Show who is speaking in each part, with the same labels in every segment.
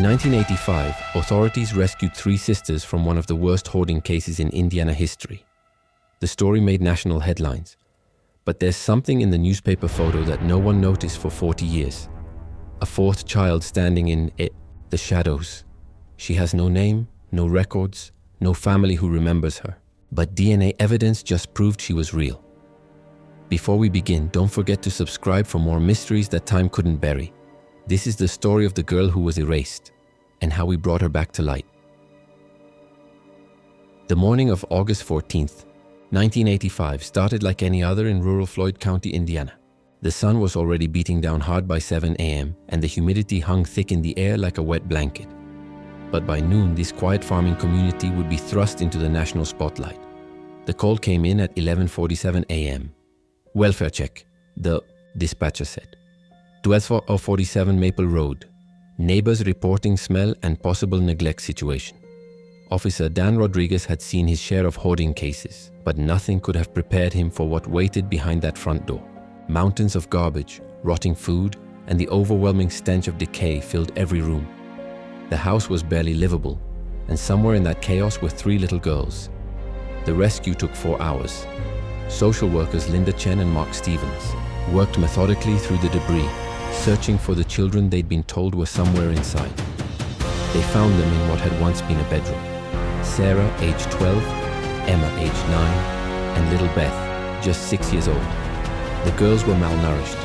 Speaker 1: 1985, authorities rescued three sisters from one of the worst hoarding cases in Indiana history. The story made national headlines, but there's something in the newspaper photo that no one noticed for 40 years. A fourth child standing in the shadows. She has no name, no records, no family who remembers her. But DNA evidence just proved she was real. Before we begin, don't forget to subscribe for more mysteries that time couldn't bury. This is the story of the girl who was erased, and how we brought her back to light. The morning of August 14th, 1985 started like any other in rural Floyd County, Indiana. The sun was already beating down hard by 7 a.m. and the humidity hung thick in the air like a wet blanket. But by noon, this quiet farming community would be thrust into the national spotlight. The call came in at 11:47 a.m. Welfare check, the dispatcher said. 1247 Maple Road. Neighbors reporting smell and possible neglect situation. Officer Dan Rodriguez had seen his share of hoarding cases, but nothing could have prepared him for what waited behind that front door. Mountains of garbage, rotting food, and the overwhelming stench of decay filled every room. The house was barely livable, and somewhere in that chaos were three little girls. The rescue took 4 hours. Social workers Linda Chen and Mark Stevens worked methodically through the debris, searching for the children they'd been told were somewhere inside. They found them in what had once been a bedroom. Sarah, age 12, Emma, age 9, and little Beth, just 6 years old. The girls were malnourished,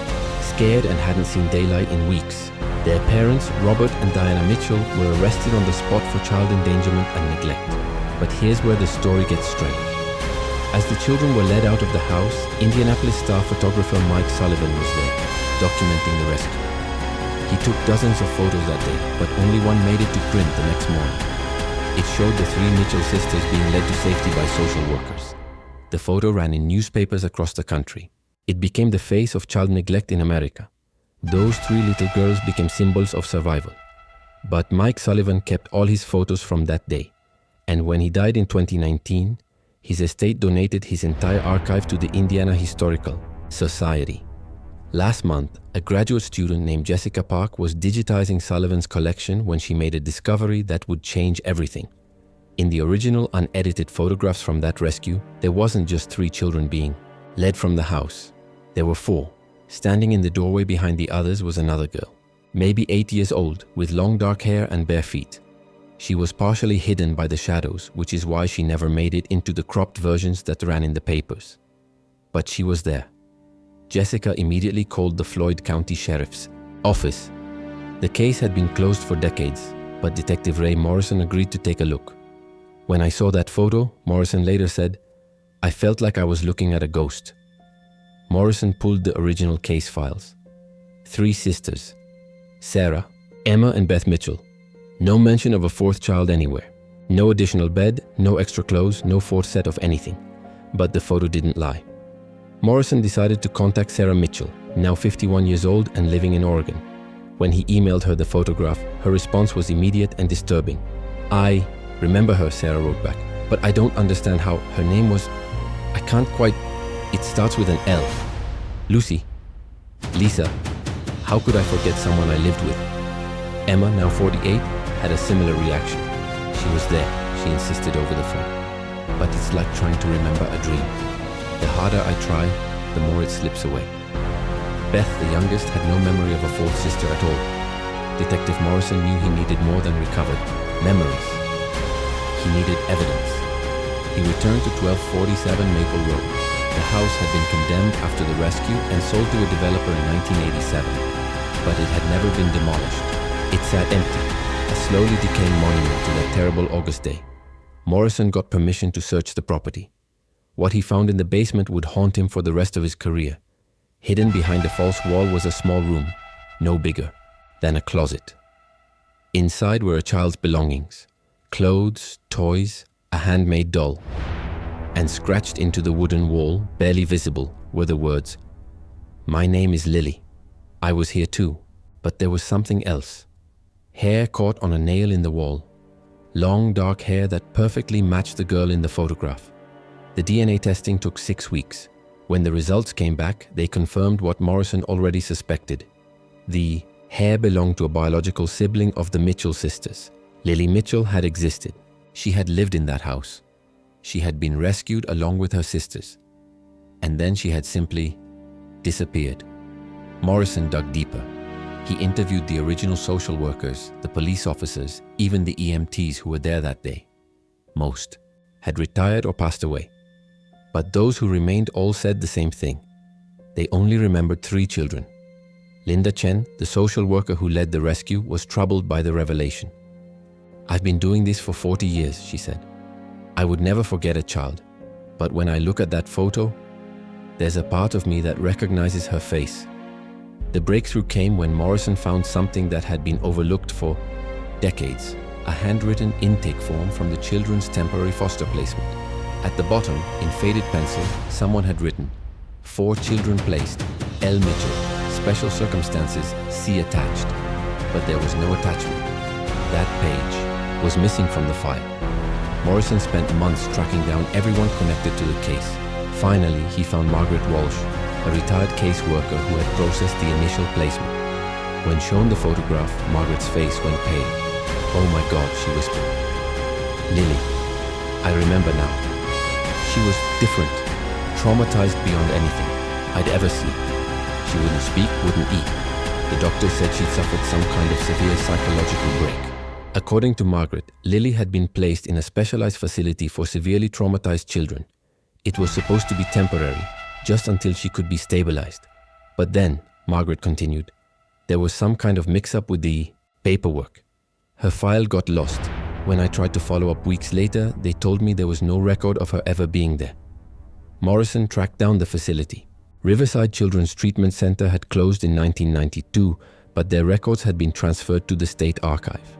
Speaker 1: scared and hadn't seen daylight in weeks. Their parents, Robert and Diana Mitchell, were arrested on the spot for child endangerment and neglect. But here's where the story gets strange. As the children were led out of the house, Indianapolis Star photographer Mike Sullivan was there, documenting the rescue. He took dozens of photos that day, but only one made it to print the next morning. It showed the three Mitchell sisters being led to safety by social workers. The photo ran in newspapers across the country. It became the face of child neglect in America. Those three little girls became symbols of survival. But Mike Sullivan kept all his photos from that day. And when he died in 2019, his estate donated his entire archive to the Indiana Historical Society. Last month, a graduate student named Jessica Park was digitizing Sullivan's collection when she made a discovery that would change everything. In the original unedited photographs from that rescue, there wasn't just three children being led from the house. There were four. Standing in the doorway behind the others was another girl, maybe 8 years old, with long dark hair and bare feet. She was partially hidden by the shadows, which is why she never made it into the cropped versions that ran in the papers. But she was there. Jessica immediately called the Floyd County Sheriff's office. The case had been closed for decades, but Detective Ray Morrison agreed to take a look. When I saw that photo, Morrison later said, "I felt like I was looking at a ghost." Morrison pulled the original case files. 3 sisters, Sarah, Emma, and Beth Mitchell. No mention of a fourth child anywhere. No additional bed, no extra clothes, no fourth set of anything. But the photo didn't lie. Morrison decided to contact Sarah Mitchell, now 51 years old and living in Oregon. When he emailed her the photograph, her response was immediate and disturbing. "I remember her," Sarah wrote back, "but I don't understand how her name was. I can't quite. It starts with an L. Lucy. Lisa. How could I forget someone I lived with?" Emma, now 48, had a similar reaction. "She was there," she insisted over the phone. "But it's like trying to remember a dream. The harder I try, the more it slips away." Beth, the youngest, had no memory of a fourth sister at all. Detective Morrison knew he needed more than recovered memories. He needed evidence. He returned to 1247 Maple Road. The house had been condemned after the rescue and sold to a developer in 1987, but it had never been demolished. It sat empty, a slowly decaying monument to that terrible August day. Morrison got permission to search the property. What he found in the basement would haunt him for the rest of his career. Hidden behind a false wall was a small room, no bigger than a closet. Inside were a child's belongings, clothes, toys, a handmade doll. And scratched into the wooden wall, barely visible, were the words, "My name is Lily. I was here too." But there was something else. Hair caught on a nail in the wall. Long, dark hair that perfectly matched the girl in the photograph. The DNA testing took 6 weeks. When the results came back, they confirmed what Morrison already suspected. The Hair belonged to a biological sibling of the Mitchell sisters. Lily Mitchell had existed. She had lived in that house. She had been rescued along with her sisters. And then she had simply disappeared. Morrison dug deeper. He interviewed the original social workers, the police officers, even the EMTs who were there that day. Most had retired or passed away. But those who remained all said the same thing. They only remembered 3 children. Linda Chen, the social worker who led the rescue, was troubled by the revelation. "I've been doing this for 40 years," she said. "I would never forget a child. But when I look at that photo, there's a part of me that recognizes her face." The breakthrough came when Morrison found something that had been overlooked for decades, a handwritten intake form from the children's temporary foster placement. At the bottom, in faded pencil, someone had written, "4 children placed, L. Mitchell, special circumstances, see attached." But there was no attachment. That page was missing from the file. Morrison spent months tracking down everyone connected to the case. Finally, he found Margaret Walsh, a retired caseworker who had processed the initial placement. When shown the photograph, Margaret's face went pale. "Oh my God," she whispered. "Lily, I remember now. She was different, traumatized beyond anything I'd ever seen. She wouldn't speak, wouldn't eat. The doctor said she'd suffered some kind of severe psychological break." According to Margaret, Lily had been placed in a specialized facility for severely traumatized children. It was supposed to be temporary, just until she could be stabilized. But then, Margaret continued, there was some kind of mix-up with the paperwork. Her file got lost. When I tried to follow up weeks later, they told me there was no record of her ever being there. Morrison tracked down the facility. Riverside Children's Treatment Center had closed in 1992, but their records had been transferred to the State Archive.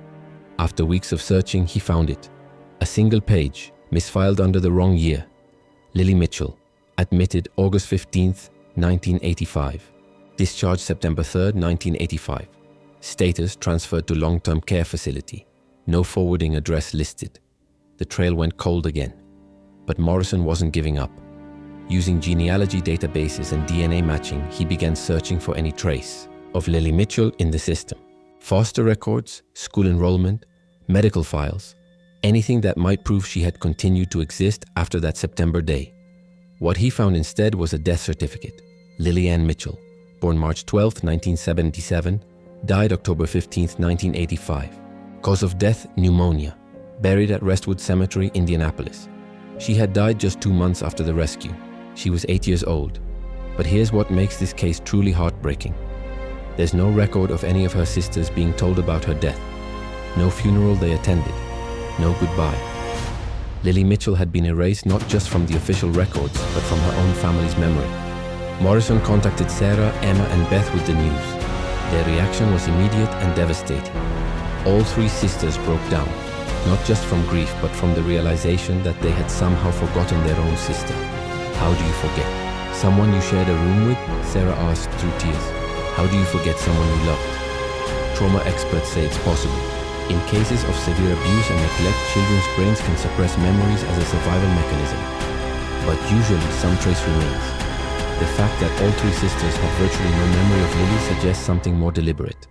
Speaker 1: After weeks of searching, he found it. A single page, misfiled under the wrong year. Lily Mitchell, admitted August 15, 1985. Discharged September 3, 1985. Status transferred to long-term care facility. No forwarding address listed. The trail went cold again. But Morrison wasn't giving up. Using genealogy databases and DNA matching, he began searching for any trace of Lily Mitchell in the system. Foster records, school enrollment, medical files, anything that might prove she had continued to exist after that September day. What he found instead was a death certificate. Lily Ann Mitchell, born March 12, 1977, died October 15, 1985. Cause of death, pneumonia. Buried at Restwood Cemetery, Indianapolis. She had died just 2 months after the rescue. She was 8 years old. But here's what makes this case truly heartbreaking. There's no record of any of her sisters being told about her death. No funeral they attended. No goodbye. Lily Mitchell had been erased not just from the official records, but from her own family's memory. Morrison contacted Sarah, Emma, and Beth with the news. Their reaction was immediate and devastating. All 3 sisters broke down, not just from grief, but from the realization that they had somehow forgotten their own sister. How do you forget? Someone you shared a room with? Sarah asked through tears. How do you forget someone you loved? Trauma experts say it's possible. In cases of severe abuse and neglect, children's brains can suppress memories as a survival mechanism. But usually some trace remains. The fact that all 3 sisters have virtually no memory of Lily suggests something more deliberate.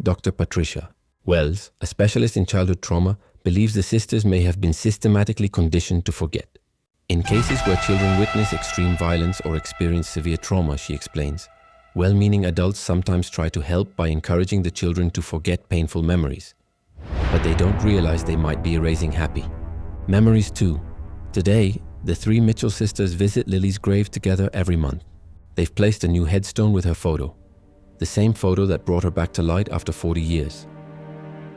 Speaker 1: Dr. Patricia Wells, a specialist in childhood trauma, believes the sisters may have been systematically conditioned to forget. In cases where children witness extreme violence or experience severe trauma, she explains, well-meaning adults sometimes try to help by encouraging the children to forget painful memories. But they don't realize they might be erasing happy memories too. Today, the 3 Mitchell sisters visit Lily's grave together every month. They've placed a new headstone with her photo, the same photo that brought her back to light after 40 years.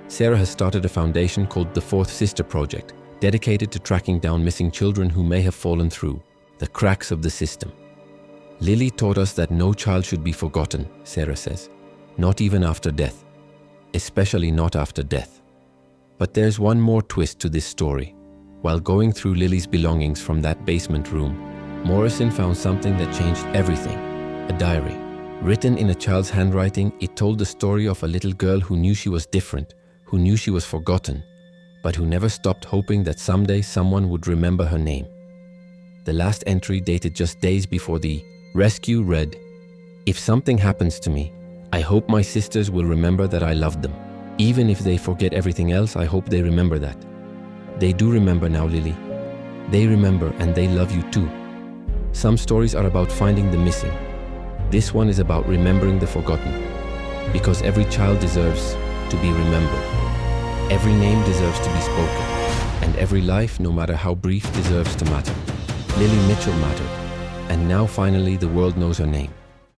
Speaker 1: Sarah has started a foundation called the Fourth Sister Project, dedicated to tracking down missing children who may have fallen through the cracks of the system. Lily taught us that no child should be forgotten, Sarah says, not even after death, especially not after death. But there's one more twist to this story. While going through Lily's belongings from that basement room, Morrison found something that changed everything, a diary. Written in a child's handwriting, it told the story of a little girl who knew she was different, who knew she was forgotten, but who never stopped hoping that someday someone would remember her name. The last entry, dated just days before the rescue, read, "If something happens to me, I hope my sisters will remember that I loved them. Even if they forget everything else, I hope they remember that. They do remember now, Lily. They remember and they love you too. Some stories are about finding the missing. This one is about remembering the forgotten. Because every child deserves to be remembered. Every name deserves to be spoken. And every life, no matter how brief, deserves to matter. Lily Mitchell mattered. And now finally the world knows her name.